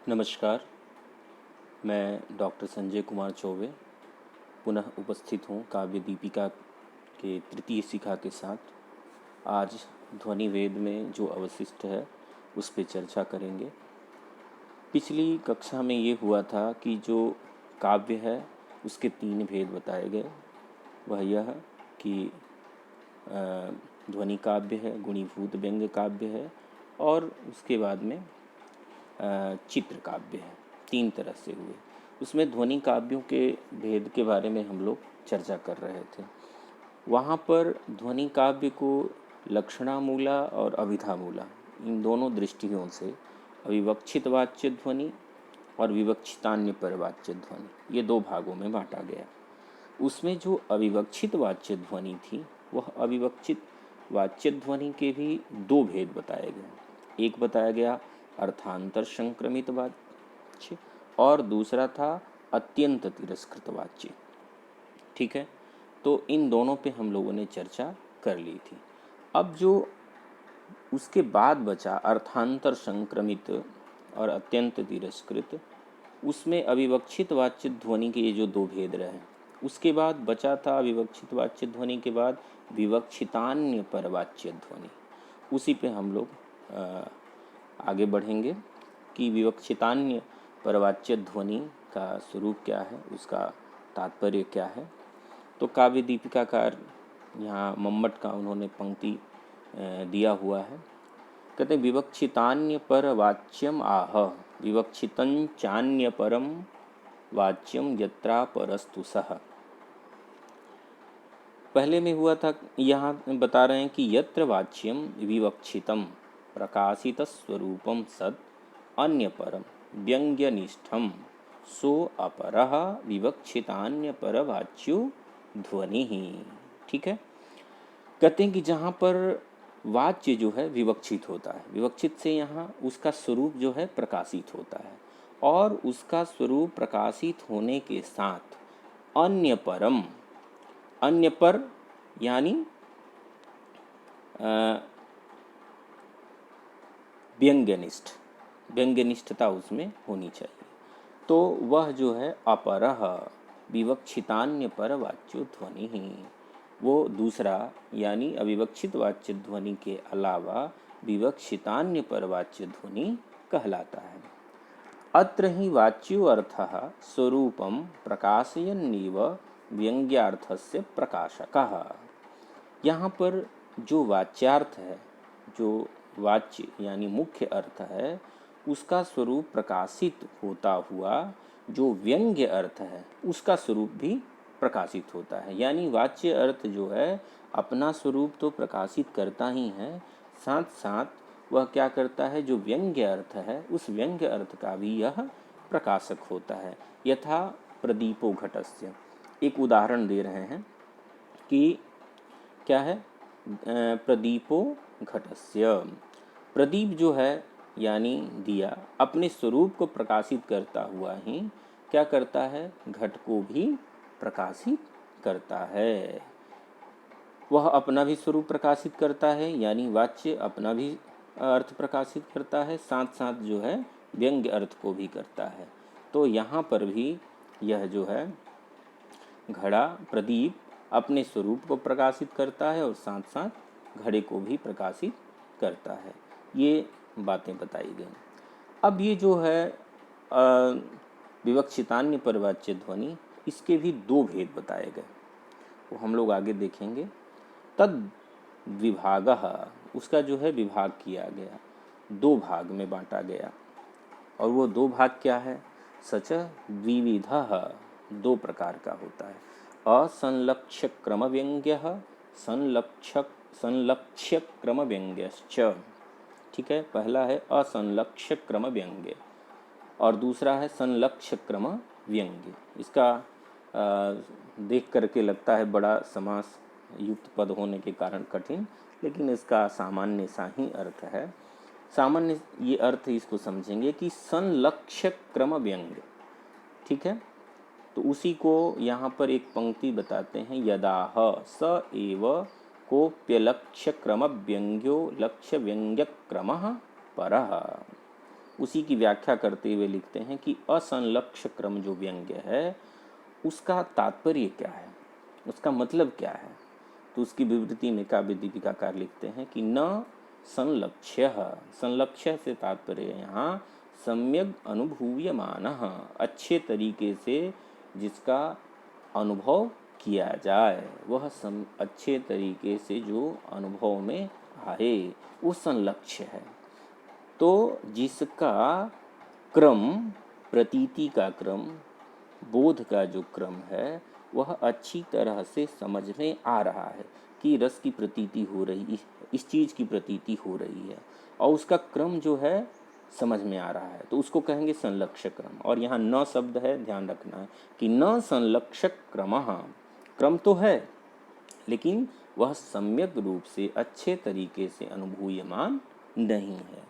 नमस्कार। मैं डॉक्टर संजय कुमार चौबे पुनः उपस्थित हूँ काव्य दीपिका के तृतीय शिखा के साथ। आज ध्वनि वेद में जो अवशिष्ट है उस पर चर्चा करेंगे। पिछली कक्षा में ये हुआ था कि जो काव्य है उसके 3 भेद बताए गए। वह यह कि ध्वनि काव्य है, गुणीभूत व्यंग्य काव्य है और उसके बाद में चित्र काव्य है। 3 तरह से हुए। उसमें ध्वनि काव्यों के भेद के बारे में हम लोग चर्चा कर रहे थे। वहाँ पर ध्वनि काव्य को लक्षणामूला और अभिधामूला इन दोनों दृष्टियों से अविवक्षित वाच्य ध्वनि और विवक्षितान्य पर वाच्य ध्वनि ये 2 भागों में बांटा गया। उसमें जो अविवक्षित वाच्य ध्वनि थी वह अविवक्षित वाच्य ध्वनि के भी 2 भेद बताए गए। एक बताया गया अर्थांतर संक्रमित वाच्य और दूसरा था अत्यंत तिरस्कृत वाच्य। ठीक है, तो इन दोनों पे हम लोगों ने चर्चा कर ली थी। अब जो उसके बाद बचा अर्थांतर संक्रमित और अत्यंत तिरस्कृत, उसमें अविवक्षित वाच्य ध्वनि के ये जो 2 भेद रहे। उसके बाद बचा था अविवक्षित वाच्य ध्वनि के बाद विवक्षितान्य पर वाच्य ध्वनि। उसी पे हम लोग आगे बढ़ेंगे कि विवक्षितान्य परवाच्य ध्वनि का स्वरूप क्या है, उसका तात्पर्य क्या है। तो काव्य दीपिकाकार यहाँ मम्मट का उन्होंने पंक्ति दिया हुआ है। कहते विवक्षितान्य पर वाच्यम आह विवक्षितं चान्य परम वाच्यम यत्रा परस्तु सह। पहले में हुआ था, यहाँ बता रहे हैं कि यत्र वाच्यम विवक्षितम प्रकाशित स्वरूपम सद अन्य परम व्यंग्यनिष्ठम सो अपरः विवक्षितान्य पर वाच्यो ध्वनि ही। ठीक है, कहते हैं कि जहाँ पर वाच्य जो है विवक्षित होता है, विवक्षित से यहाँ उसका स्वरूप जो है प्रकाशित होता है और उसका स्वरूप प्रकाशित होने के साथ अन्य परम, अन्य पर यानी व्यंग्यनिष्ठ, व्यंग्यनिष्ठता उसमें होनी चाहिए। तो वह जो है अपरः विवक्षितान्य पर वाच्यो ध्वनि ही, वो दूसरा यानी अविवक्षित वाच्य ध्वनि के अलावा विवक्षितान्य पर वाच्य ध्वनि कहलाता है। अत्र ही वाच्यो अर्थः स्वरूपम प्रकाशयन्नीव व्यंग्यार्थस्य प्रकाशकः। यहाँ पर जो वाच्यार्थ है, जो वाच्य यानी मुख्य अर्थ है, उसका स्वरूप प्रकाशित होता हुआ जो व्यंग्य अर्थ है उसका स्वरूप भी प्रकाशित होता है। यानी वाच्य अर्थ जो है अपना स्वरूप तो प्रकाशित करता ही है, साथ साथ वह क्या करता है, जो व्यंग्य अर्थ है उस व्यंग्य अर्थ का भी यह प्रकाशक होता है। यथा प्रदीपो घटस्य, एक उदाहरण दे रहे हैं कि क्या है, प्रदीपो घटस्य, प्रदीप जो है यानी दिया अपने स्वरूप को प्रकाशित करता हुआ ही क्या करता है, घट को भी प्रकाशित करता है। वह अपना भी स्वरूप प्रकाशित करता है यानी वाच्य अपना भी अर्थ प्रकाशित करता है, साथ साथ जो है व्यंग्य अर्थ को भी करता है। तो यहाँ पर भी यह जो है घड़ा प्रदीप अपने स्वरूप को प्रकाशित करता है और साथ साथ घड़े को भी प्रकाशित करता है। ये बातें बताई गई। अब ये जो है विवक्षितान्य पर वाच्य ध्वनि, इसके भी 2 भेद बताए गए, वो हम लोग आगे देखेंगे। तद विभागः, उसका जो है विभाग किया गया, 2 भाग में बांटा गया। और वो 2 भाग क्या है, सच द्विविधः, 2 प्रकार का होता है। असंलक्ष्य क्रम व्यंग्यः संलक्ष्य क्रम व्यंग्यश्च। ठीक है, पहला है असंलक्ष्य क्रम व्यंग्य और दूसरा है संलक्ष्य क्रम व्यंग्य। इसका देख करके लगता है बड़ा समास युक्त पद होने के कारण कठिन, लेकिन इसका सामान्य सा ही अर्थ है। सामान्य ये अर्थ इसको समझेंगे कि संलक्ष्य क्रम व्यंग्य। ठीक है, तो उसी को यहाँ पर एक पंक्ति बताते हैं, यदाह स एव कोप्यलक्ष्य क्रम व्यंग्यो लक्ष्य व्यंग्य क्रम परः। उसी की व्याख्या करते हुए लिखते हैं कि असंलक्ष्य क्रम जो व्यंग्य है उसका तात्पर्य क्या है, उसका मतलब क्या है। तो उसकी विवृति में काव्य दीपिकाकार लिखते हैं कि न संलक्ष्य, संलक्ष्य से तात्पर्य यहाँ सम्यक अनुभूयमान, अच्छे तरीके से जिसका अनुभव किया जाए, वह अच्छे तरीके से जो अनुभव में आए वो संलक्ष्य है। तो जिसका क्रम, प्रतीति का क्रम, बोध का जो क्रम है वह अच्छी तरह से समझ में आ रहा है कि रस की प्रतीति हो रही, इस चीज़ की प्रतीति हो रही है और उसका क्रम जो है समझ में आ रहा है, तो उसको कहेंगे संलक्ष्य क्रम। और यहाँ न शब्द है, ध्यान रखना है कि न संलक्ष्य क्रमः, क्रम तो है लेकिन वह सम्यक रूप से अच्छे तरीके से अनुभूयमान नहीं है।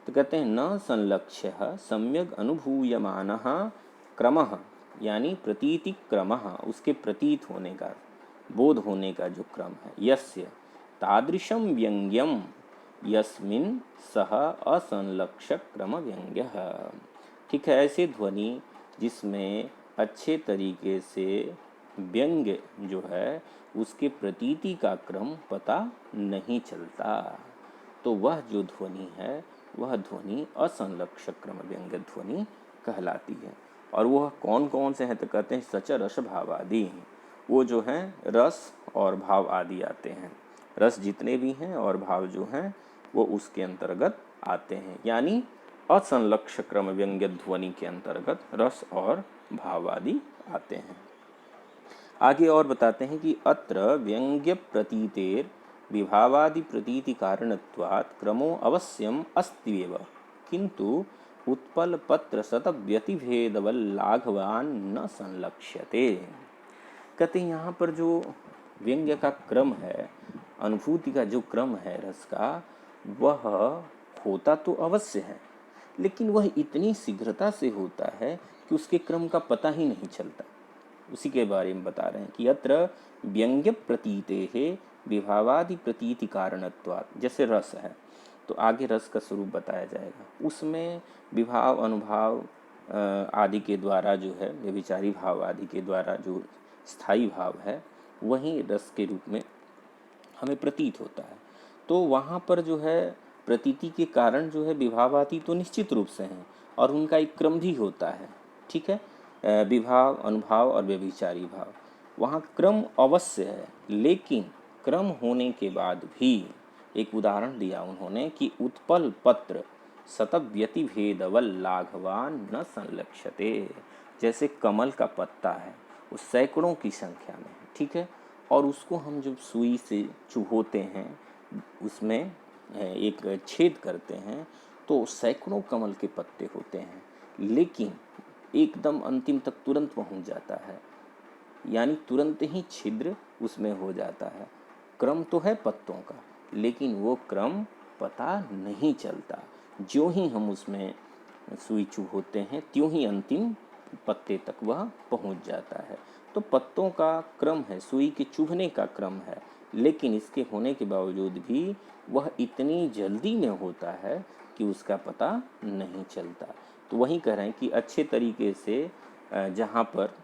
तो कहते हैं न संलक्ष्य सम्यक अनुभूयमानः क्रमः, यानी प्रतीति क्रमः, उसके प्रतीत होने का, बोध होने का जो क्रम है। यस्य तादृशं व्यंग्यम यस्मिन् सह असंलक्ष्य क्रम व्यंग्यः। ठीक है, ऐसे ध्वनि जिसमें अच्छे तरीके से व्यंग्य जो है उसके प्रतीति का क्रम पता नहीं चलता, तो वह जो ध्वनि है वह ध्वनि असंलक्ष्य क्रम व्यंग्य ध्वनि कहलाती है। और वह कौन कौन से हैं, तो कहते हैं सच रस भाव आदि, वो जो हैं रस और भाव आदि आते हैं। रस जितने भी हैं और भाव जो हैं वो उसके अंतर्गत आते हैं, यानी असंलक्ष्य क्रम व्यंग्य ध्वनि के अंतर्गत रस और भाव आदि आते हैं। आगे और बताते हैं कि अत्र व्यंग्य प्रतीतेर विभावादि प्रतीति कारणत्वात् क्रमो अवश्यम अस्त्येव, किंतु उत्पल पत्र शत व्यतिभेदवल लाघवान न संलक्ष्यते। कहते हैं यहाँ पर जो व्यंग्य का क्रम है, अनुभूति का जो क्रम है रस का, वह होता तो अवश्य है लेकिन वह इतनी शीघ्रता से होता है कि उसके क्रम का पता ही नहीं चलता। उसी के बारे में बता रहे हैं कि अत्र व्यंग्य प्रतीते विभावादि प्रतीति कारणत्वात्, जैसे रस है तो आगे रस का स्वरूप बताया जाएगा, उसमें विभाव अनुभाव आदि के द्वारा जो है, व्यभिचारी भाव आदि के द्वारा जो स्थायी भाव है वही रस के रूप में हमें प्रतीत होता है। तो वहाँ पर जो है प्रतीति के कारण जो है विभाव आदि तो निश्चित रूप से हैं और उनका एक क्रम भी होता है। ठीक है, विभाव अनुभाव और व्यभिचारी भाव, वहाँ क्रम अवश्य है, लेकिन क्रम होने के बाद भी एक उदाहरण दिया उन्होंने कि उत्पल पत्र शतव्यतिभेदवल लाघवान न संलक्ष्यते। जैसे कमल का पत्ता है वो सैकड़ों की संख्या में है, ठीक है, और उसको हम जब सुई से चुभोते हैं, उसमें एक छेद करते हैं तो सैकड़ों कमल के पत्ते होते हैं, लेकिन एकदम अंतिम तक तुरंत पहुंच जाता है, यानी तुरंत ही छिद्र उसमें हो जाता है। क्रम तो है पत्तों का, लेकिन वो क्रम पता नहीं चलता। जो ही हम उसमें सुई चुभोते हैं त्यों ही अंतिम पत्ते तक वह पहुंच जाता है। तो पत्तों का क्रम है, सुई के चुभने का क्रम है, लेकिन इसके होने के बावजूद भी वह इतनी जल्दी में होता है कि उसका पता नहीं चलता। तो वही कह रहे हैं कि अच्छे तरीके से जहाँ पर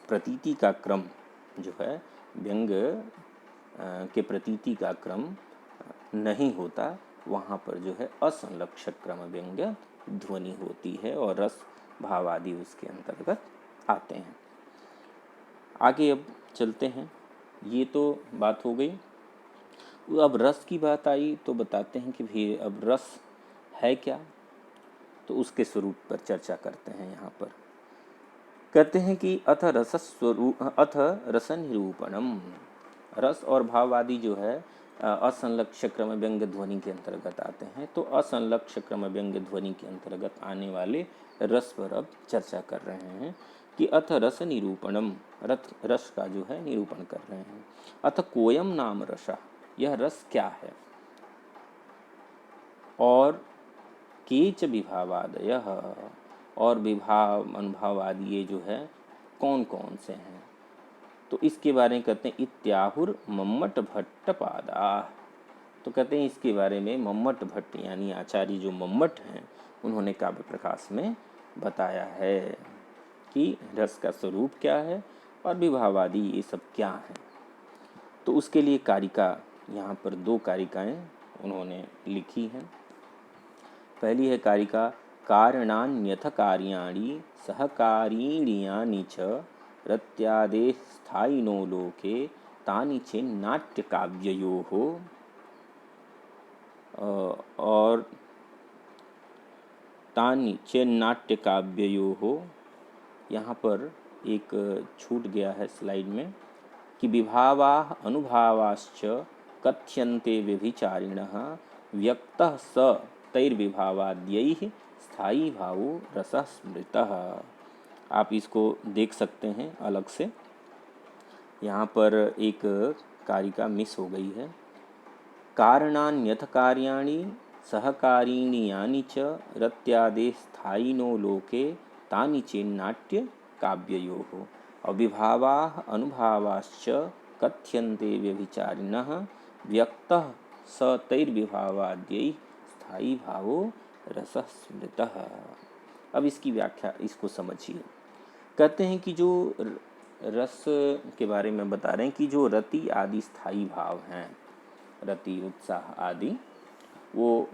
प्रतीति का क्रम जो है, व्यंग के प्रतीति का क्रम नहीं होता, वहाँ पर जो है असंलक्ष्य क्रम व्यंग्य ध्वनि होती है और रस भाव आदि उसके अंतर्गत आते हैं। आगे अब चलते हैं, ये तो बात हो गई। अब रस की बात आई तो बताते हैं कि भाई अब रस है क्या, तो उसके स्वरूप पर चर्चा करते हैं। यहाँ पर कहते हैं कि अथ रस निरूपणम, रस और भाव आदि जो है असंलक्ष्य क्रम व्यंग्य ध्वनि के अंतर्गत आते हैं। तो असंलक्ष्य क्रम व्यंग्य ध्वनि के अंतर्गत आने वाले रस पर अब चर्चा कर रहे हैं कि अथ रस निरूपणम, रस का जो है निरूपण कर रहे हैं। अथ कोयम नाम रसा, यह रस क्या है, और केच विभावादय, और विभाव अनुभाव आदि ये जो है कौन कौन से हैं, तो इसके बारे में कहते हैं इत्याहुर मम्मट भट्ट पादा। तो कहते हैं इसके बारे में मम्मट भट्ट यानी आचार्य जो मम्मट हैं उन्होंने काव्य प्रकाश में बताया है कि रस का स्वरूप क्या है और विभावादि ये सब क्या है। तो उसके लिए कारिका, यहाँ पर 2 कारिकाएं उन्होंने लिखी हैं। पहली है कारिका कारणान्यथ कार्याणि सहकारीण्यानि च रत्यादेः स्थायिनो लोके तानि चेन्नाट्य काव्ययोः। और तानि चेन्नाट्य काव्ययोः, यहाँ पर एक छूट गया है स्लाइड में कि विभावाः अनुभावाश्च कथ्यन्ते व्यभिचारिणः व्यक्तः स तैर्विभावाद्यैः स्थायी भावो रसः स्मृतः। आप इसको देख सकते हैं अलग से, यहाँ पर एक कारिका मिस हो गई है। कारणान्यथ कार्याणि सहकारीणि यानि च रत्यादे स्थायिनो लोके तानि चेन्नाट्य काव्ययोः। अविभावाः अनुभावाश्च कथ्यन्ते व्यभिचारिणः व्यक्तः स तैर्विभावाद्यैः स्थायी भावो रसः स्मृतः। अब इसकी व्याख्या, इसको समझिए। कहते हैं कि जो रस के बारे में बता रहे हैं कि जो रति आदि स्थायी भाव हैं, रति उत्साह आदि, वो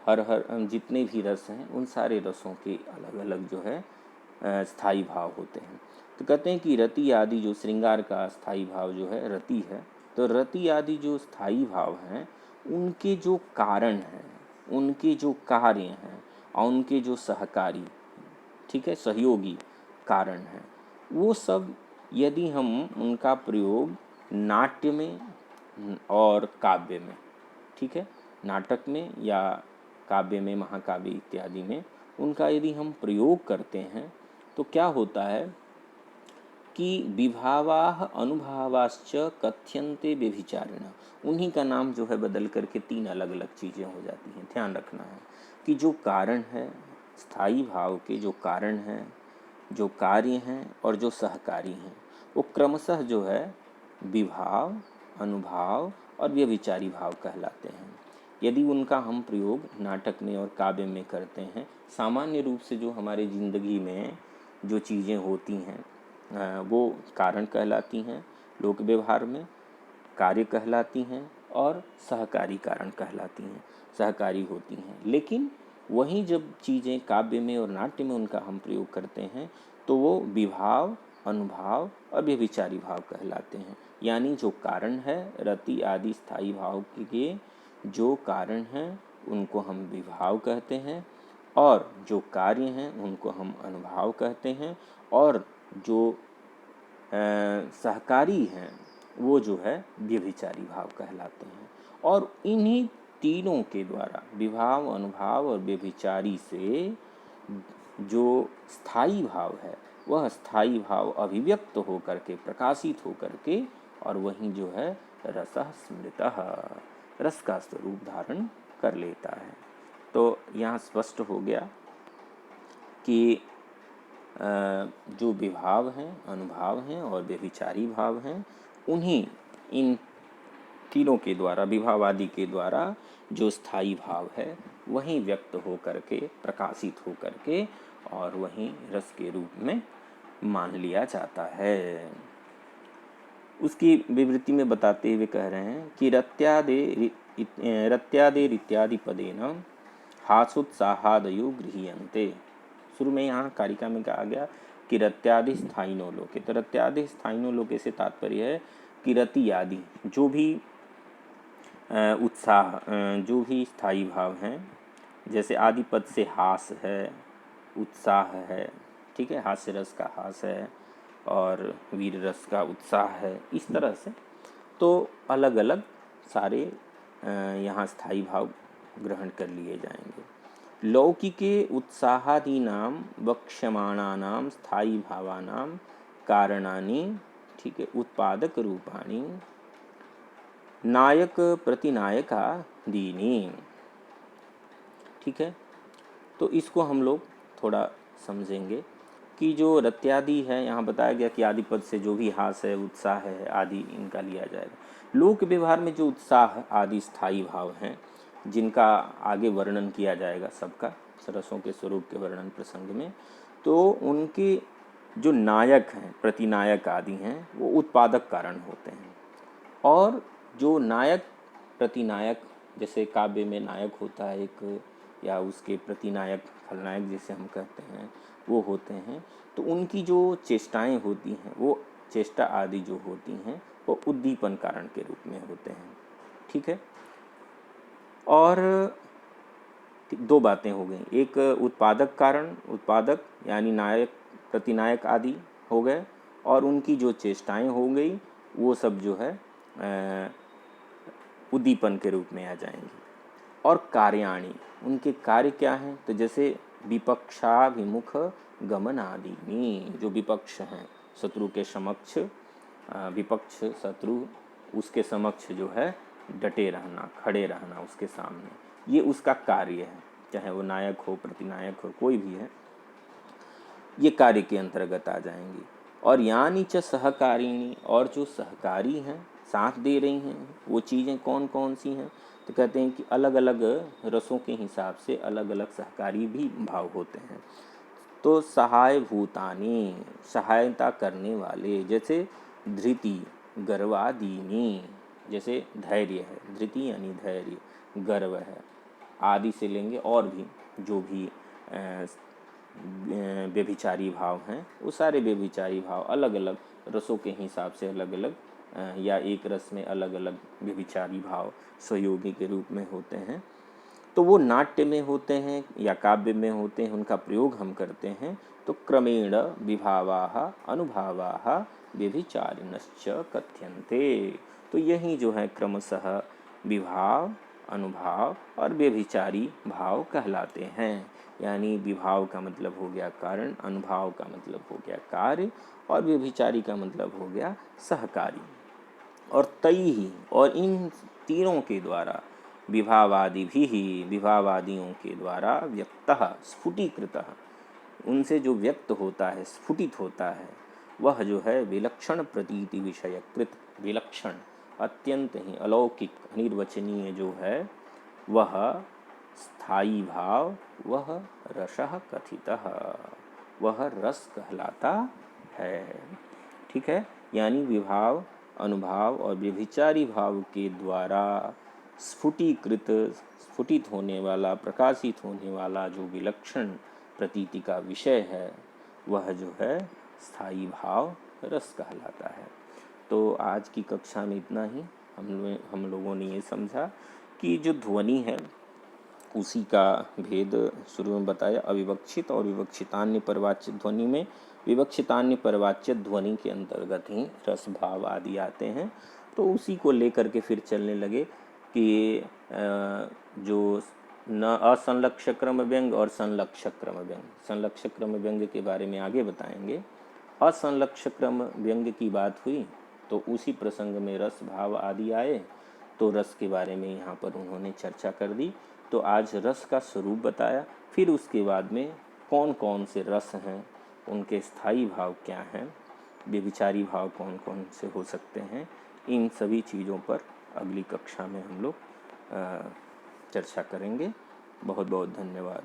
हर जितने भी रस हैं उन सारे रसों के अलग अलग जो है स्थायी भाव होते हैं। तो कहते हैं कि रति आदि जो श्रृंगार का स्थायी भाव जो है रति है, तो रति आदि जो स्थायी भाव हैं उनके जो कारण हैं, उनके जो कार्य हैं और उनके जो सहकारी, ठीक है, सहयोगी कारण हैं, वो सब यदि हम उनका प्रयोग नाट्य में और काव्य में, ठीक है, नाटक में या काव्य में, महाकाव्य इत्यादि में उनका यदि हम प्रयोग करते हैं तो क्या होता है कि विभावाः अनुभावाश्च कथ्यन्ते व्यभिचारिणः, उन्हीं का नाम जो है बदल करके 3 अलग अलग चीज़ें हो जाती हैं। ध्यान रखना है कि जो कारण है, स्थायी भाव के जो कारण हैं, जो कार्य हैं और जो सहकारी हैं, वो क्रमशः जो है विभाव, अनुभाव और व्यभिचारी भाव कहलाते हैं। यदि उनका हम प्रयोग नाटक में और काव्य में करते हैं, सामान्य रूप से जो हमारे ज़िंदगी में जो चीज़ें होती हैं वो कारण कहलाती हैं, लोक व्यवहार में कार्य कहलाती हैं और सहकारी कारण कहलाती हैं, सहकारी होती हैं। लेकिन वहीं जब चीज़ें काव्य में और नाट्य में उनका हम प्रयोग करते हैं तो वो विभाव, अनुभाव और व्यभिचारी भाव कहलाते हैं। यानी जो कारण है रति आदि स्थायी भाव के जो कारण हैं उनको हम विभाव कहते हैं और जो कार्य हैं उनको हम अनुभाव कहते हैं और जो सहकारी हैं वो जो है व्यभिचारी भाव कहलाते हैं। और इन्हीं तीनों के द्वारा, विभाव, अनुभाव और व्यभिचारी से जो स्थायी भाव है वह स्थायी भाव अभिव्यक्त होकर के, प्रकाशित होकर के, और वहीं जो है रसः स्मृतः, रस का स्वरूप धारण कर लेता है। तो यहाँ स्पष्ट हो गया कि जो विभाव हैं, अनुभाव हैं और व्यभिचारी भाव हैं, उन्हीं इन तीनों के द्वारा, विभावादि के द्वारा जो स्थायी भाव है वहीं व्यक्त हो करके, प्रकाशित हो करके और वहीं रस के रूप में मान लिया जाता है। उसकी विवृत्ति में बताते हुए कह रहे हैं कि रत्यादेर इत्यादि पदेन हासोत्साहादयो गृह्यन्ते। शुरू में यहाँ कारिका में कहा गया कि रत्यादि स्थायिनो लोके, तो रत्यादि स्थायिनो लोके से तात्पर्य है कि रति आदि जो भी उत्साह, जो भी स्थायी भाव हैं, जैसे आदि पद से हास है, उत्साह है, ठीक है, हास्य रस का हास है और वीर रस का उत्साह है, इस तरह से तो अलग अलग सारे यहाँ स्थायी भाव ग्रहण कर लिए जाएंगे। लौकिके उत्साहादीनां वक्ष्यमाणानां स्थायी भावानां कारणानि, ठीक है, उत्पादक रूपाणि नायक प्रतिनायकादीनि, ठीक है। तो इसको हम लोग थोड़ा समझेंगे कि जो रत्यादि है, यहाँ बताया गया कि आदि पद से जो भी हास है, उत्साह है आदि, इनका लिया जाएगा। लोक व्यवहार में जो उत्साह आदि स्थायी भाव हैं जिनका आगे वर्णन किया जाएगा सबका, रसों के स्वरूप के वर्णन प्रसंग में, तो उनके जो नायक हैं, प्रतिनायक आदि हैं, वो उत्पादक कारण होते हैं। और जो नायक प्रतिनायक, जैसे काव्य में नायक होता है एक, या उसके प्रतिनायक खलनायक जिसे हम कहते हैं, वो होते हैं, तो उनकी जो चेष्टाएं होती हैं, वो चेष्टा आदि जो होती हैं, वो उद्दीपन कारण के रूप में होते हैं। ठीक है। और दो बातें हो गई, एक उत्पादक कारण, उत्पादक यानी नायक प्रतिनायक आदि हो गए, और उनकी जो चेष्टाएं हो गई वो सब जो है उद्दीपन के रूप में आ जाएंगी। और कार्याणी, उनके कार्य क्या हैं, तो जैसे विपक्षाभिमुख गमन आदि में, जो विपक्ष हैं, शत्रु के समक्ष, विपक्ष शत्रु, उसके समक्ष जो है डटे रहना, खड़े रहना उसके सामने, ये उसका कार्य है। चाहे वो नायक हो, प्रतिनायक हो, कोई भी है, ये कार्य के अंतर्गत आ जाएंगी। और यानी च सहकारिणी, और जो सहकारी हैं, साथ दे रही हैं, वो चीज़ें कौन कौन सी हैं, तो कहते हैं कि अलग अलग रसों के हिसाब से अलग अलग सहकारी भी भाव होते हैं। तो सहाय भूतानी, सहायता करने वाले, जैसे धृति, गर्वादीनी, जैसे धैर्य है, धृति यानी धैर्य, गर्व है, आदि से लेंगे, और भी जो भी व्यभिचारी भाव हैं, वो सारे व्यभिचारी भाव अलग अलग रसों के हिसाब से अलग अलग, या एक रस में अलग अलग व्यभिचारी भाव सहयोगी के रूप में होते हैं। तो वो नाट्य में होते हैं या काव्य में होते हैं, उनका प्रयोग हम करते हैं। तो क्रमेण विभावाः अनुभावाः व्यभिचारिणश्च कथ्यन्ते। तो यही जो है क्रमशः विभाव, अनुभाव और व्यभिचारी भाव कहलाते हैं। यानी विभाव का मतलब हो गया कारण, अनुभाव का मतलब हो गया कार्य, और व्यभिचारी का मतलब हो गया सहकारी। और तई ही, और इन तीनों के द्वारा, विभावादि भी ही, विभावादियों के द्वारा व्यक्तः स्फुटीकृतः, उनसे जो व्यक्त होता है, स्फुटित होता है, वह जो है विलक्षण प्रतीति विषयकृत, विलक्षण अत्यंत ही अलौकिक अनिर्वचनीय जो है, वह स्थायी भाव, वह रसः कथितः, वह रस कहलाता है। ठीक है। यानी विभाव, अनुभाव और व्यभिचारी भाव के द्वारा स्फुटीकृत, स्फुटित होने वाला, प्रकाशित होने वाला जो विलक्षण प्रतीति का विषय है, वह जो है स्थायी भाव रस कहलाता है। तो आज की कक्षा में इतना ही। हम लोगों ने ये समझा कि जो ध्वनि है उसी का भेद शुरू में बताया, अविवक्षित और विवक्षितान्य परवाच्य ध्वनि में विवक्षितान्य परवाच्य ध्वनि के अंतर्गत ही रस भाव आदि आते हैं। तो उसी को लेकर के फिर चलने लगे कि जो न असंलक्ष्य क्रम व्यंग और संलक्ष्य क्रम व्यंग, संलक्ष्य क्रम व्यंग के बारे में आगे बताएंगे। असंलक्ष्य क्रम व्यंग की बात हुई तो उसी प्रसंग में रस भाव आदि आए, तो रस के बारे में यहाँ पर उन्होंने चर्चा कर दी। तो आज रस का स्वरूप बताया, फिर उसके बाद में कौन कौन से रस हैं, उनके स्थायी भाव क्या हैं, व्यभिचारी भाव कौन कौन से हो सकते हैं, इन सभी चीज़ों पर अगली कक्षा में हम लोग चर्चा करेंगे। बहुत बहुत धन्यवाद।